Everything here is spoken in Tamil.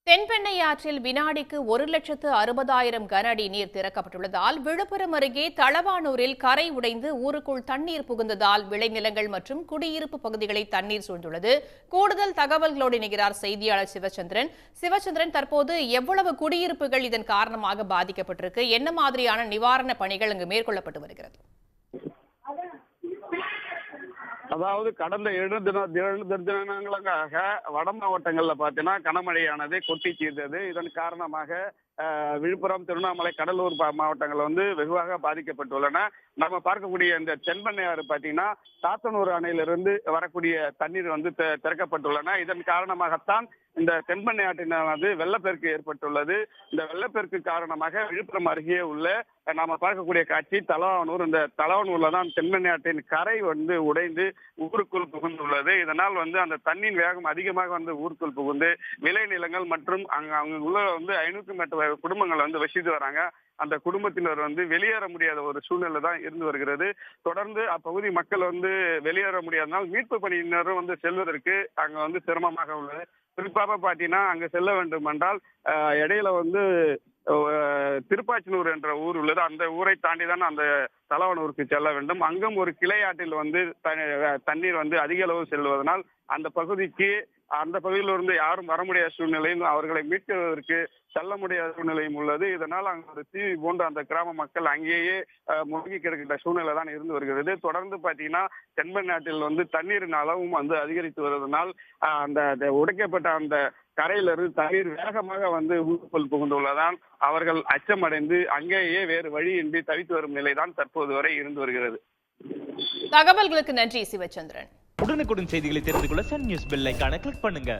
தென்பெண்ணை ஆற்றில் வினாடிக்கு 1,60,000 கன அடி நீர் திறக்கப்பட்டுள்ளதால் விழுப்புரம் அருகே தளவானூரில் கரை உடைந்து ஊருக்குள் தண்ணீர் புகுந்ததால் விளைநிலங்கள் மற்றும் குடியிருப்பு பகுதிகளை தண்ணீர் சூழ்ந்துள்ளது. கூடுதல் தகவல்களோடு இணைகிறார் செய்தியாளர் சிவச்சந்திரன். சிவச்சந்திரன், தற்போது எவ்வளவு குடியிருப்புகள் இதன் காரணமாக பாதிக்கப்பட்டிருக்கு? என்ன மாதிரியான நிவாரண பணிகள் அங்கு மேற்கொள்ளப்பட்டு வருகிறது? அதாவது கடந்த 7 தினங்களாக வட மாவட்டங்கள்ல பாத்தீங்கன்னா கனமழையானது கொட்டி தீர்த்தது. இதன் காரணமாக விழுப்புரம், திருவண்ணாமலை, கடலூர் மாவட்டங்கள் வெகுவாக பாதிக்கப்பட்டுள்ளன. நம்ம பார்க்கக்கூடிய இந்த தென்பெண்ணை ஆறு பாத்தீங்கன்னா சாத்தனூர் அணையிலிருந்து வரக்கூடிய தண்ணீர் திறக்கப்பட்டுள்ளன. இதன் காரணமாகத்தான் இந்த தென்பெண்ணை ஆற்றினானது வெள்ளப்பெருக்கு ஏற்பட்டுள்ளது. இந்த வெள்ளப்பெருக்கு காரணமாக விழுப்புரம் அருகே உள்ள நாம பார்க்கக்கூடிய காட்சி தலவானூர். இந்த தலவானூர்ல தான் தென்பெண்ணை ஆற்றின் கரை உடைந்து ஊருக்குள் புகுந்துள்ளது. இதனால் அந்த தண்ணீர் வேகம் அதிகமாக ஊருக்குள் புகுந்து விளைநிலங்கள் மற்றும் அங்க உள்ள 500க்கும் மேற்பட்ட குடும்பங்கள் வசித்து வராங்க. அந்த குடும்பத்தினர் வெளியேற முடியாத ஒரு சூழ்நிலை தான் இருந்து வருகிறது. தொடர்ந்து அப்பகுதி மக்கள் வெளியேற முடியாதனால் மீட்பு பணியினரும் செல்வதற்கு அங்க சிரமமாக உள்ளது. குறிப்பாக பாத்தீங்கன்னா அங்க செல்ல வேண்டும் என்றால் இடையில திருப்பாச்சனூர் என்ற ஊர் உள்ளது. அந்த ஊரை தாண்டிதான் அந்த தலவானூருக்கு செல்ல வேண்டும். அங்கும் ஒரு கிளை ஆற்றில் தண்ணீர் அதிக அளவு செல்வதனால் அந்த பகுதியிலிருந்து யாரும் வர முடியாத சூழ்நிலையும் அவர்களை மீட்பதற்கு செல்ல முடியாத சூழ்நிலையும் உள்ளது. இதனால் அங்கு ஒரு தீ போன்ற அந்த கிராம மக்கள் அங்கேயே முழுகி கிடக்கின்ற சூழ்நிலை தான் இருந்து வருகிறது. தொடர்ந்து பாத்தீங்கன்னா தென்பெண்ணை ஆற்றில் தண்ணீரின் அளவும் அதிகரித்து வருவதனால் அந்த உடைக்கப்பட்ட அந்த கரையிலிருந்து தண்ணீர் வேகமாக ஊருக்குள் புகுந்துள்ளதால் அவர்கள் அச்சமடைந்து அங்கேயே வேறு வழியின்றி தவித்து வரும் நிலைதான் தற்போது வரை இருந்து வருகிறது. தகவல்களுக்கு நன்றி சிவச்சந்திரன். உடனுக்குடன் செய்திகளை தெரிந்து கொள்ள சன் நியூஸ் பெல் ஐகானை கிளிக் பண்ணுங்க.